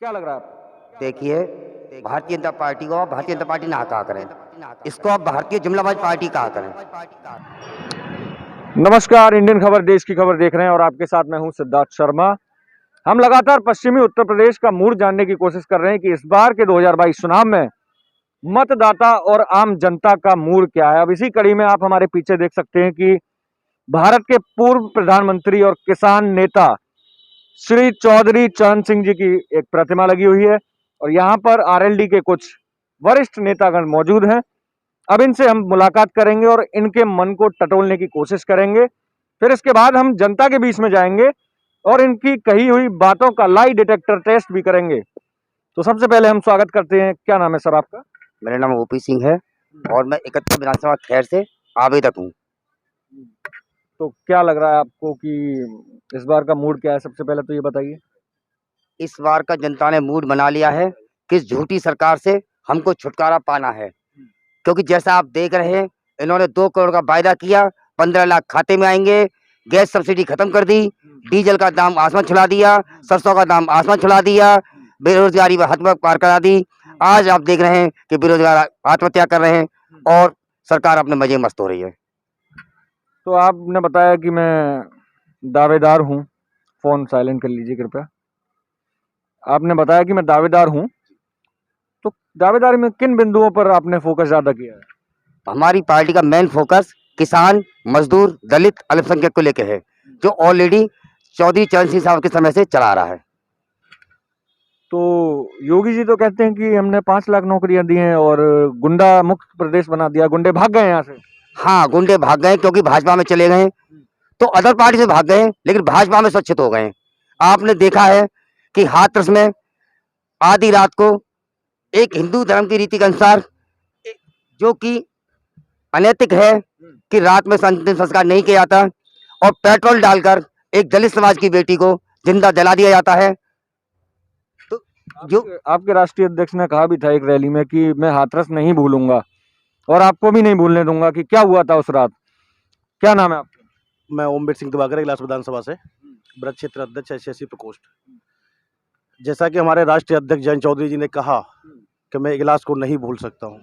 क्या लग रहा है आपको? देखिए, भारतीय जनता पार्टी को भारतीय जनता पार्टी ना कहा करें, इसको आप भारतीय जुमलाबाज पार्टी कहा करें। नमस्कार, इंडियन खबर देश की खबर देख रहे हैं और आपके साथ मैं हूं सिद्धार्थ शर्मा। हम लगातार पश्चिमी उत्तर प्रदेश का मूड जानने की कोशिश कर रहे हैं कि इस बार के 2022 चुनाव में मतदाता और आम जनता का मूड क्या है। अब इसी कड़ी में आप हमारे पीछे देख सकते हैं कि भारत के पूर्व प्रधानमंत्री और किसान नेता श्री चौधरी चरण सिंह जी की एक प्रतिमा लगी हुई है और यहाँ पर आरएलडी के कुछ वरिष्ठ नेतागण मौजूद हैं। अब इनसे हम मुलाकात करेंगे और इनके मन को टटोलने की कोशिश करेंगे। फिर इसके बाद हम जनता के बीच में जाएंगे और इनकी कही हुई बातों का लाई डिटेक्टर टेस्ट भी करेंगे। तो सबसे पहले हम स्वागत करते हैं, क्या नाम है सर आपका? मेरा नाम ओपी सिंह है और मैं 71 विधानसभा खैर से आवेदक हूँ। तो क्या लग रहा है आपको कि इस बार का मूड क्या है? सबसे पहले तो ये बताइए। इस बार का जनता ने मूड बना लिया है कि इस झूठी सरकार से हमको छुटकारा पाना है, क्योंकि जैसा आप देख रहे हैं, इन्होंने 2 करोड़ का वायदा किया, 15 लाख खाते में आएंगे, गैस सब्सिडी खत्म कर दी, डीजल का दाम आसमान छुड़ा दिया, सरसों का दाम आसमान छुड़ा दिया, बेरोजगारी पर हद पार करा दी। आज आप देख रहे हैं कि बेरोजगार आत्महत्या कर रहे हैं और सरकार अपने मजे मस्त हो रही है। तो आपने बताया कि मैं दावेदार हूँ। फोन साइलेंट कर लीजिए कृपया। आपने बताया कि मैं दावेदार हूँ, तो दावेदारी में किन बिंदुओं पर आपने फोकस ज्यादा किया है? हमारी पार्टी का मेन फोकस किसान, मजदूर, दलित, अल्पसंख्यक को लेकर है, जो ऑलरेडी चौधरी चरण सिंह साहब के समय से चला रहा है। तो योगी जी तो कहते हैं कि हमने 5 लाख नौकरियां दी हैं और गुंडा मुक्त प्रदेश बना दिया, गुंडे भाग गए यहाँ से। हाँ, गुंडे भाग गए क्योंकि भाजपा में चले गए, तो अदर पार्टी से भाग गए, लेकिन भाजपा में सुरक्षित हो गए। आपने देखा है कि हाथरस में आधी रात को एक हिंदू धर्म की रीति के अनुसार, जो कि अनैतिक है, कि रात में अंतिम संस्कार नहीं किया जाता और पेट्रोल डालकर एक दलित समाज की बेटी को जिंदा जला दिया जाता है। तो जो आपके राष्ट्रीय अध्यक्ष ने कहा भी था एक रैली में कि मैं हाथरस नहीं भूलूंगा और आपको भी नहीं भूलने दूंगा कि क्या हुआ था उस रात। क्या नाम है आपका? मैं ओमवीर सिंह दिवाकर, इगलास विधानसभा से ब्रज क्षेत्र अध्यक्ष SC प्रकोष्ठ। जैसा कि हमारे राष्ट्रीय अध्यक्ष जयंत चौधरी जी ने कहा कि मैं इगलास को नहीं भूल सकता हूँ,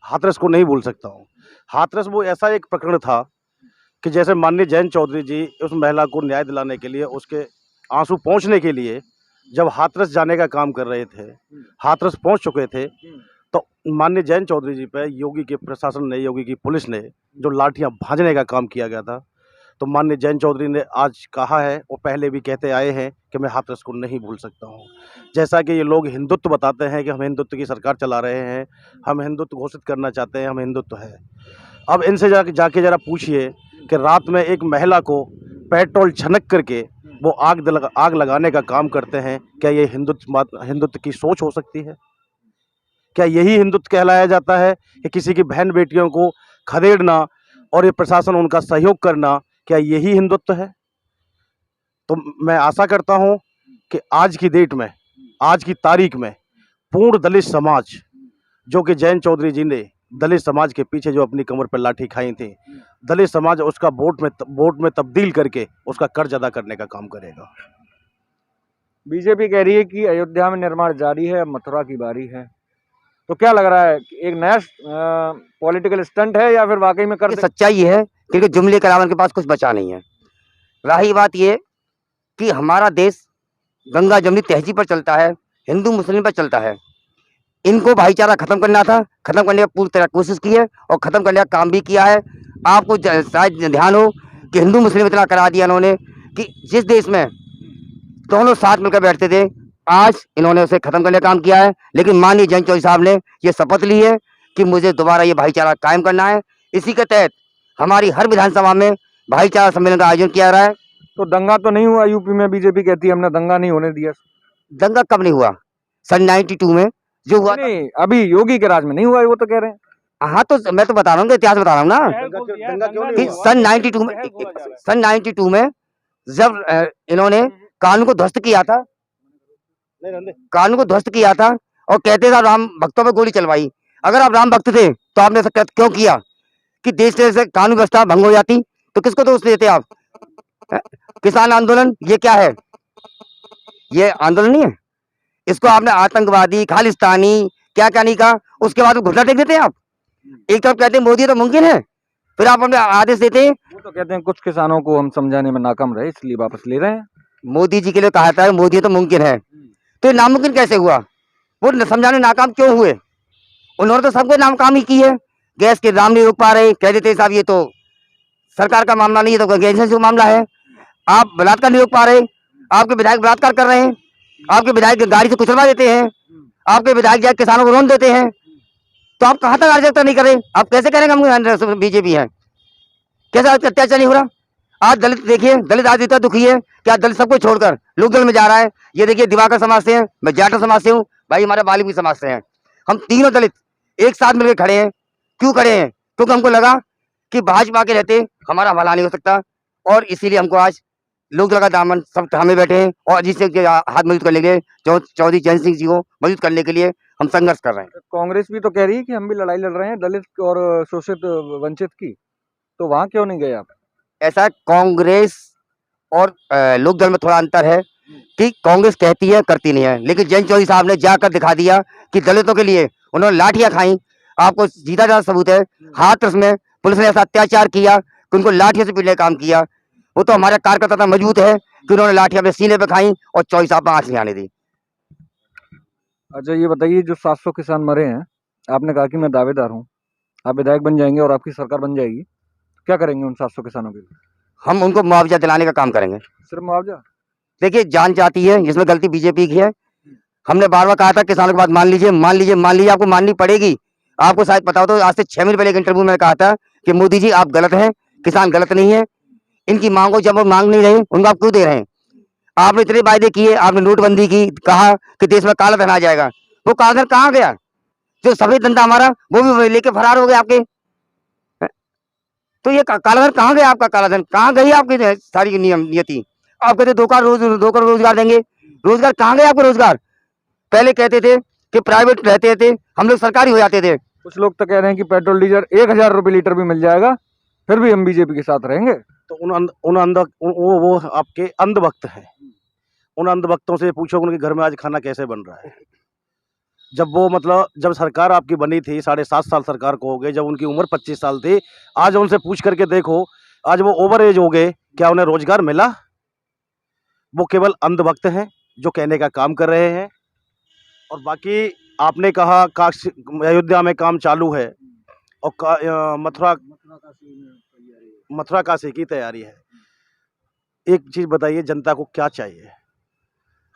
हाथरस को नहीं भूल सकता हूँ। हाथरस वो ऐसा एक प्रकरण था कि जैसे माननीय जयंत चौधरी जी उस महिला को न्याय दिलाने के लिए, उसके आंसू पहुँचने के लिए जब हाथरस जाने का काम कर रहे थे, हाथरस पहुँच चुके थे, तो माननीय जयंत चौधरी जी पे योगी के प्रशासन ने, योगी की पुलिस ने जो लाठियां भांजने का काम किया गया था, तो माननीय जयंत चौधरी ने आज कहा है, वो पहले भी कहते आए हैं कि मैं हाथरस को नहीं भूल सकता हूं। जैसा कि ये लोग हिंदुत्व बताते हैं कि हम हिंदुत्व की सरकार चला रहे हैं, हम हिंदुत्व घोषित करना चाहते हैं, हम हिंदुत्व है। अब इनसे जाके जरा पूछिए कि रात में एक महिला को पेट्रोल छनक करके वो आग लगाने का काम करते हैं, क्या ये हिंदुत्व की सोच हो सकती है? क्या यही हिंदुत्व कहलाया जाता है कि किसी की बहन बेटियों को खदेड़ना और ये प्रशासन उनका सहयोग करना, क्या यही हिंदुत्व है? तो मैं आशा करता हूं कि आज की डेट में, आज की तारीख में पूर्ण दलित समाज, जो कि जयंत चौधरी जी ने दलित समाज के पीछे जो अपनी कमर पर लाठी खाई थी, दलित समाज उसका वोट में तब्दील करके उसका कर्ज अदा करने का काम करेगा। बीजेपी कह रही है कि अयोध्या में निर्माण जारी है, अब मथुरा की बारी है। तो क्या लग रहा है, एक नया पॉलिटिकल स्टंट है या फिर वाकई में कर सच्चाई है, क्योंकि जुमले के अलावा उनके पास कुछ बचा नहीं है। रही बात ये कि हमारा देश गंगा जमुनी तहजीब पर चलता है, हिंदू मुस्लिम पर चलता है। इनको भाईचारा खत्म करना था, खत्म करने की पूरी तरह कोशिश की है और खत्म करने का काम भी किया है। आपको शायद ध्यान हो कि हिंदू मुस्लिम इतना करा दिया इन्होंने कि जिस देश में दोनों साथ मिलकर बैठते थे, आज इन्होंने उसे खत्म करने का काम किया है। लेकिन माननीय जयंत चौधरी साहब ने ये शपथ ली है कि मुझे दोबारा ये भाईचारा कायम करना है। इसी के तहत हमारी हर विधानसभा में भाईचारा सम्मेलन का आयोजन किया रहा है। तो दंगा तो नहीं हुआ यूपी में? बीजेपी कहती है हमने दंगा नहीं होने दिया। दंगा कब नहीं हुआ? सन 92 में जो हुआ। नहीं, अभी योगी के राज में नहीं हुआ, वो तो कह रहे हैं। हाँ, तो मैं तो बता रहा हूँ, इतिहास बता रहा हूँ ना कि सन 92 में जब इन्होंने कानून को ध्वस्त किया था, और कहते थे राम भक्तों पर गोली चलवाई। अगर आप राम भक्त थे तो आपने ऐसा क्यों किया कि देश से कानून व्यवस्था भंग हो जाती? तो किसको दोष देते आप? किसान आंदोलन ये क्या है? ये आंदोलन नहीं है, इसको आपने आतंकवादी, खालिस्तानी, क्या क्या नहीं कहा, उसके बाद घुटना टेक देते हैं आप। एक तरफ कहते हैं मोदी तो मुमकिन है, फिर आप अपने आदेश देते हैं। वो तो कहते हैं कुछ किसानों को हम समझाने में नाकाम रहे इसलिए वापस ले रहे हैं। मोदी जी के लिए कहा था मोदी तो मुमकिन है, तो ये नामुमकिन कैसे हुआ? वो समझाने नाकाम क्यों हुए? उन्होंने तो सबको नाकाम ही की है। गैस के दाम नहीं रोक पा रहे, कह देते साहब ये तो सरकार का मामला नहीं है, तो गैस एजेंसी का मामला है। आप बलात्कार नहीं रोक पा रहे, आपके विधायक बलात्कार कर रहे हैं, आपके विधायक गाड़ी से कुचलवा देते हैं, आपके विधायक जाके किसानों को लोन देते हैं, तो आप कहाँ तक अराजकता नहीं करें? आप कैसे करेंगे हम बीजेपी है? कैसा अत्याचार नहीं हो रहा? आज दलित देखिए, दलित आज इतना दुखी है कि आज दलित सबको छोड़कर लोक दल में जा रहा है। ये देखिए दिवाकर समाज से हैं, मैं जाटव समाज से हूँ, भाई हमारे वाल्मीकि समाज से हैं। हम तीनों दलित एक साथ मिलकर खड़े हैं। क्यों खड़े हैं? क्योंकि हमको लगा कि भाजपा के रहते हमारा भला नहीं हो सकता, और इसीलिए हमको आज लोक दल का दामन सब थामे बैठे हैं, और जिससे हाथ मजबूत करने के लिए चौधरी चरण सिंह जी को मजबूत करने के लिए हम संघर्ष कर रहे हैं। कांग्रेस भी तो कह रही है कि हम भी लड़ाई लड़ रहे हैं दलित और शोषित वंचित की, तो वहां क्यों नहीं गए आप? ऐसा कांग्रेस और लोक दल में थोड़ा अंतर है कि कांग्रेस कहती है करती नहीं है, लेकिन जयंत चौधरी साहब ने जाकर दिखा दिया कि दलितों के लिए उन्होंने लाठियां खाई। आपको जीता जाता सबूत है, हाथरस में पुलिस ने ऐसा अत्याचार किया कि उनको लाठियों से पीटने का काम किया। वो तो हमारे कार्यकर्ता था मजबूत है कि उन्होंने लाठियां अपने सीने पे खाई और चौधरी साहब पर आंच नहीं आने दी। अच्छा ये बताइए, जो 700 किसान मरे हैं, आपने कहा कि मैं दावेदार हूँ, आप विधायक बन जाएंगे और आपकी सरकार बन जाएगी, क्या करेंगे उन 700 किसानों के लिए? हम उनको मुआवजा दिलाने का काम करेंगे। सिर्फ मुआवजा? देखिए जान जाती है, इसमें गलती बीजेपी की है। हमने बार बार कहा था किसानों की बात मान लीजिए, मान लीजिए, मान लीजिए, आपको माननी पड़ेगी। आपको शायद पता हो तो आज से 6 महीने पहले एक इंटरव्यू में कहा था कि मोदी जी आप गलत हैं, किसान गलत नहीं है, इनकी मांगों जब वो मांग नहीं रहे उनको आप क्यों दे रहे हैं? आपने इतने वायदे किए, आपने नोटबंदी की, कहा कि देश में काला धन आ जाएगा, वो काला धन कहाँ गया? जो सफेद धंधा हमारा वो भी लेके फरार हो गए आपके। तो ये काला धन कहाँ गया? आपका काला धन कहाँ गई? आपकी सारी नियति आप कहते दो करोड़ रोजगार देंगे, रोजगार कहाँ गए आपके? रोजगार पहले कहते थे कि प्राइवेट रहते थे, हम लोग सरकारी हो जाते थे। कुछ लोग तो कह रहे हैं कि पेट्रोल डीजल 1000 रुपये लीटर भी मिल जाएगा, फिर भी हम बीजेपी के साथ रहेंगे। तो वो आपके अंधभक्त हैं। उन अंधभक्तों से पूछो उनके घर में आज खाना कैसे बन रहा है। जब वो मतलब जब सरकार आपकी बनी थी, 7.5 साल सरकार को हो गए, जब उनकी उम्र 25 साल थी, आज उनसे पूछ करके देखो, आज वो ओवर एज हो गए, क्या उन्हें रोजगार मिला? वो केवल अंधभक्त हैं जो कहने का काम कर रहे हैं। और बाकी आपने कहा काशी अयोध्या में काम चालू है और मथुरा काशी की तैयारी है। एक चीज बताइए, जनता को क्या चाहिए?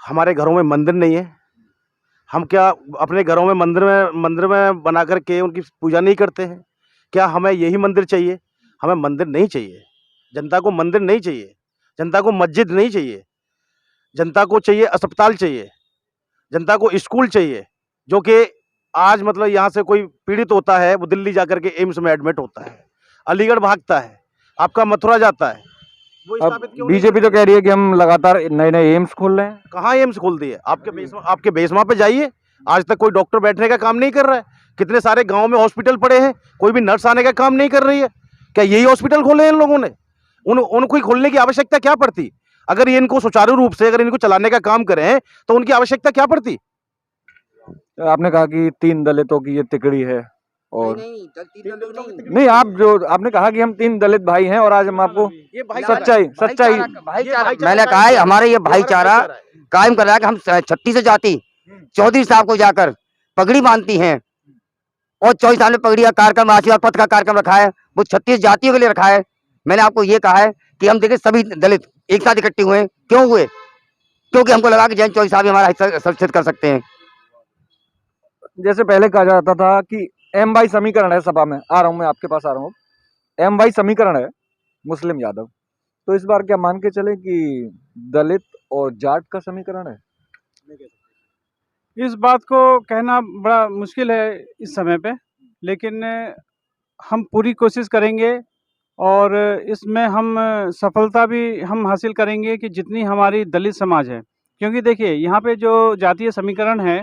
हमारे घरों में मंदिर नहीं है, हम क्या अपने घरों में मंदिर में बना करके उनकी पूजा नहीं करते हैं? क्या हमें यही मंदिर चाहिए? हमें मंदिर नहीं चाहिए, जनता को मंदिर नहीं चाहिए, जनता को मस्जिद नहीं चाहिए, जनता को चाहिए अस्पताल चाहिए, जनता को स्कूल चाहिए। जो कि आज मतलब यहाँ से कोई पीड़ित होता है वो दिल्ली जाकर के एम्स में एडमिट होता है, अलीगढ़ भागता है, आपका मथुरा जाता है। वो स्थापित क्यों नहीं बीजेपी तो कह रही है कि हम लगातार नए नए एम्स खोल रहे हैं। कहाँ एम्स खोल दिए? आपके बेसमा पे जाइए, आज तक कोई डॉक्टर बैठने का काम नहीं कर रहा है। कितने सारे गांव में हॉस्पिटल पड़े हैं, कोई भी नर्स आने का काम नहीं कर रही है। क्या यही हॉस्पिटल खोले हैं इन लोगों ने? उनको खोलने की आवश्यकता क्या पड़ती? अगर ये इनको सुचारू रूप से अगर इनको चलाने का काम करें तो उनकी आवश्यकता क्या पड़ती? आपने कहा कि 3 दलितों की ये तिकड़ी है, और नहीं, आप जो आपने कहा कि हम 3 दलित भाई हैं, और आज हम आपको सच्चाई मैंने कहा है हमारे ये भाईचारा कायम कर रहा है कि हम 36 जाति चौधरी साहब को जाकर पगड़ी बांधती हैं, और 24 साल में पगड़ी का कार्यक्रम, आशीर्वाद पथ का कार्यक्रम रखा है, वो 36 जातियों के लिए रखा है। मैंने आपको ये कहा है कि हम देखिए सभी दलित एक साथ इकट्ठे हुए। क्यों हुए? क्योंकि हमको लगा कि जयंत चौधरी साहब हमारा हिस्सा सुरक्षित कर सकते हैं। जैसे पहले कहा जाता था कि एम वाई समीकरण है, सभा में आ रहा हूं मैं, आपके पास आ रहा हूँ, एम वाई समीकरण है मुस्लिम यादव, तो इस बार क्या मान के चले कि दलित और जाट का समीकरण है? इस बात को कहना बड़ा मुश्किल है इस समय पे, लेकिन हम पूरी कोशिश करेंगे और इसमें हम सफलता भी हम हासिल करेंगे कि जितनी हमारी दलित समाज है, क्योंकि देखिए यहाँ पे जो जातीय समीकरण है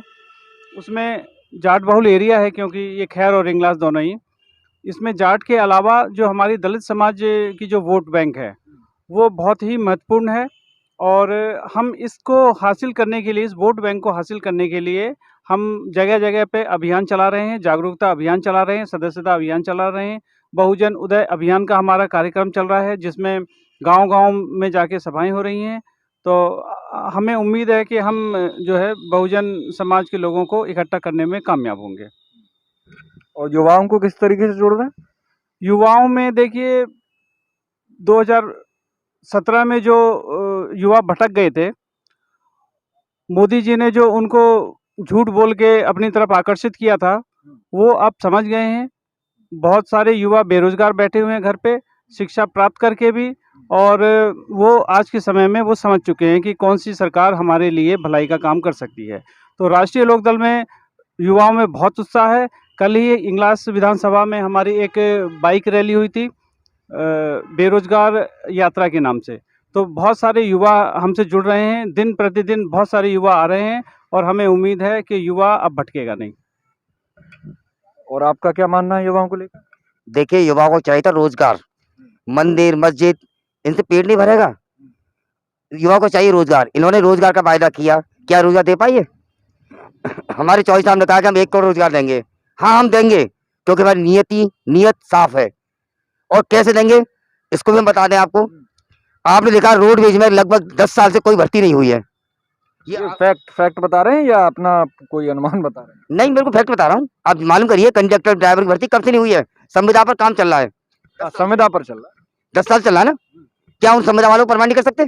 उसमें जाट बहुल एरिया है, क्योंकि ये खैर और इंगलास दोनों ही। इसमें जाट के अलावा जो हमारी दलित समाज की जो वोट बैंक है वो बहुत ही महत्वपूर्ण है, और हम इसको हासिल करने के लिए, इस वोट बैंक को हासिल करने के लिए हम जगह-जगह पे अभियान चला रहे हैं, जागरूकता अभियान चला रहे हैं, सदस्यता अभियान चला रहे हैं। बहुजन उदय अभियान का हमारा कार्यक्रम चल रहा है, जिसमें गाँव-गाँव में जाके सभाएँ हो रही हैं। तो हमें उम्मीद है कि हम जो है बहुजन समाज के लोगों को इकट्ठा करने में कामयाब होंगे। और युवाओं को किस तरीके से जोड़ रहे हैं? युवाओं में देखिए 2017 में जो युवा भटक गए थे, मोदी जी ने जो उनको झूठ बोल के अपनी तरफ आकर्षित किया था, वो अब समझ गए हैं। बहुत सारे युवा बेरोजगार बैठे हुए हैं घर पे, शिक्षा प्राप्त करके भी, और वो आज के समय में वो समझ चुके हैं कि कौन सी सरकार हमारे लिए भलाई का काम कर सकती है। तो राष्ट्रीय लोकदल में युवाओं में बहुत उत्साह है। कल ही इंगलास विधानसभा में हमारी एक बाइक रैली हुई थी बेरोजगार यात्रा के नाम से। तो बहुत सारे युवा हमसे जुड़ रहे हैं, दिन प्रतिदिन बहुत सारे युवा आ रहे हैं, और हमें उम्मीद है कि युवा अब भटकेगा नहीं। और आपका क्या मानना है युवाओं को लेकर? देखिए, युवाओं को चाहिए था रोजगार। मंदिर मस्जिद इनसे पेट नहीं भरेगा। युवाओं को चाहिए रोजगार। इन्होंने रोजगार का वायदा किया, क्या रोजगार दे पाइए? हमारे चौधरी साहब ने कहा कि हम 1 करोड़ रोजगार देंगे। हाँ, हम देंगे, क्योंकि हमारी नीयत साफ है। और कैसे देंगे इसको भी हम बता दें आपको। आपने देखा रोडवेज में लगभग 10 साल से कोई भर्ती नहीं हुई है। ये फैक्ट बता रहे हैं या अपना कोई अनुमान बता रहे हैं? नहीं, मेरे को फैक्ट बता रहा हूँ। आप मालूम करिए, कंडक्टर ड्राइवर की भर्ती कब से नहीं हुई है? संविदा पर काम चल रहा है। संविदा पर चल रहा है। 10 साल चल रहा है ना। क्या उन संविदा वालों को परमानेंट नहीं कर सकते,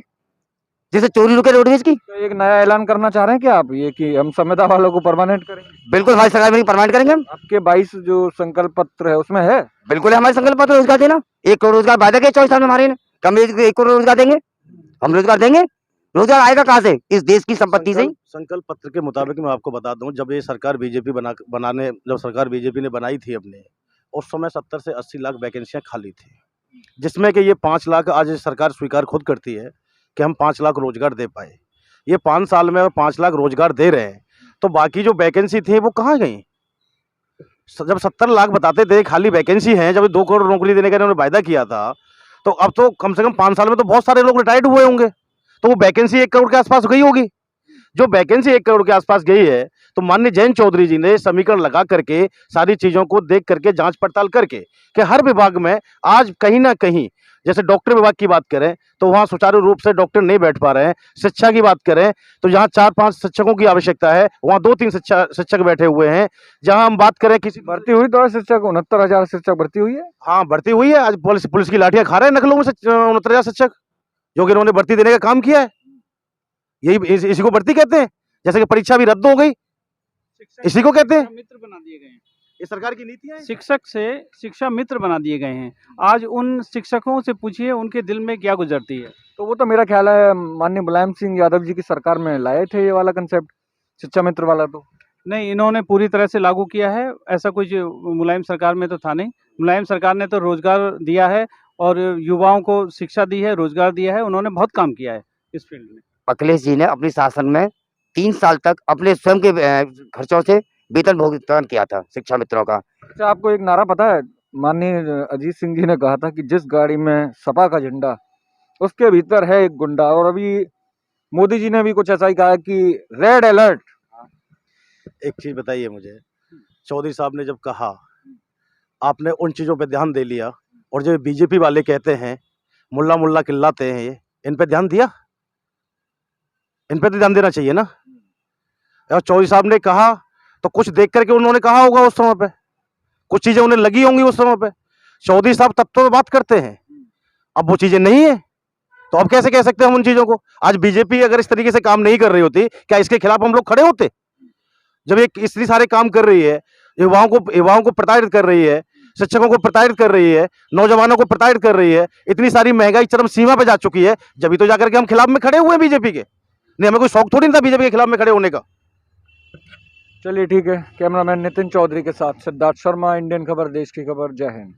जैसे चोरी रुके रोडवेज की? तो एक नया ऐलान करना चाह रहे हैं क्या आप, ये कि हम संविदा वालों को परमानेंट करेंगे? बिल्कुल, हमारी सरकार में परमानेंट करेंगे हम। आपके 22 जो संकल्प पत्र है उसमें है? बिल्कुल है हमारे संकल्प पत्र रोजगार देना। 1 करोड़ रोजगार वायदा किया 24 साल में हमारे ने। कम 1 करोड़ रोजगार देंगे, हम रोजगार देंगे। रोजगार आएगा कहाँ से? इस देश की संपत्ति से ही। संकल्प पत्र के मुताबिक मैं आपको बता दूं, जब ये सरकार बीजेपी जब सरकार बीजेपी ने बनाई थी अपने, उस समय 70 से 80 लाख वैकेंसियां खाली थी, जिसमें कि ये 5 लाख आज सरकार स्वीकार खुद करती है कि हम 5 लाख रोजगार दे पाए। ये 5 साल में 5 लाख रोजगार दे रहे हैं, तो बाकी जो वैकेंसी थी वो कहाँ गई? जब 70 लाख बताते थे खाली वैकेंसी है, जब 2 करोड़ नौकरी देने का इन्होंने वायदा किया था, तो अब तो कम से कम 5 साल में तो बहुत सारे लोग रिटायर्ड हुए होंगे, तो वो वैकेंसी 1 करोड़ के आसपास गई होगी। जो वैकेंसी 1 करोड़ के आसपास गई है, तो माननीय जयंत चौधरी जी ने समीकरण लगा करके सारी चीजों को देख करके जांच पड़ताल करके कि हर विभाग में आज कहीं ना कहीं, जैसे डॉक्टर विभाग की बात करें तो वहां सुचारू रूप से डॉक्टर नहीं बैठ पा रहे हैं। शिक्षा की बात करें तो जहां 4-5 शिक्षकों की आवश्यकता है, वहां 2-3 शिक्षक बैठे हुए हैं। जहां हम बात करें किसी भर्ती हुई तो शिक्षक 69,000 शिक्षक भर्ती हुई है। हाँ, भर्ती हुई है। आज पुलिस की लाठियां खा रहे हैं नकलों में 69,000 शिक्षक, जो कि इन्होंने भर्ती देने का काम किया है। यही इसी को भर्ती कहते हैं। जैसे कि परीक्षा भी रद्द हो गई, इसी को कहते हैं। मित्र बना दिए गए हैं, ये सरकार की नीतियां हैं। शिक्षक से शिक्षा मित्र बना दिए गए हैं। आज उन शिक्षकों से पूछिए उनके दिल में क्या गुजरती है। तो वो तो मेरा ख्याल है माननीय मुलायम सिंह यादव जी की सरकार में लाए थे ये वाला कंसेप्ट, शिक्षा मित्र वाला। तो नहीं, इन्होंने पूरी तरह से लागू किया है। ऐसा कुछ मुलायम सरकार में तो था नहीं। मुलायम सरकार ने तो रोजगार दिया है और युवाओं को शिक्षा दी है, रोजगार दिया है। उन्होंने बहुत काम किया है इस फील्ड में। अखिलेश जी ने अपने शासन में 3 साल तक अपने स्वयं के खर्चों से वेतन भुगतान किया था शिक्षा मित्रों का। अच्छा, आपको एक नारा पता है? माननीय अजीत सिंह जी ने कहा था कि जिस गाड़ी में सपा का झंडा, उसके भीतर है एक गुंडा। और अभी मोदी जी ने भी कुछ ऐसा ही कहा कि रेड अलर्ट। एक चीज बताइए मुझे, चौधरी साहब ने जब कहा आपने उन चीजों पे ध्यान दे लिया, और जो बीजेपी वाले कहते हैं मुल्ला मुल्ला चिल्लाते हैं, ये इन पे ध्यान दिया? इन पे तो ध्यान देना चाहिए ना। और चौधरी साहब ने कहा तो कुछ देख करके उन्होंने कहा होगा उस समय पे, कुछ चीजें उन्हें लगी होंगी उस समय पे। चौधरी साहब तब तो बात करते हैं, अब वो चीजें नहीं है, तो अब कैसे कह सकते हैं हम उन चीजों को? आज बीजेपी अगर इस तरीके से काम नहीं कर रही होती, क्या इसके खिलाफ हम लोग खड़े होते? जब ये इतनी सारे काम कर रही है, युवाओं को प्रताड़ित कर रही है, शिक्षकों को प्रताड़ित कर रही है, नौजवानों को प्रताड़ित कर रही है, इतनी सारी महंगाई चरम सीमा पे जा चुकी है, जब तो जाकर के हम खिलाफ में खड़े हुए हैं बीजेपी के। नहीं, हमें कोई शौक थोड़ी नहीं था बीजेपी के खिलाफ में खड़े होने का। चलिए ठीक है। कैमरामैन नितिन चौधरी के साथ सिद्धार्थ शर्मा, इंडियन खबर, देश की खबर। जय हिंद।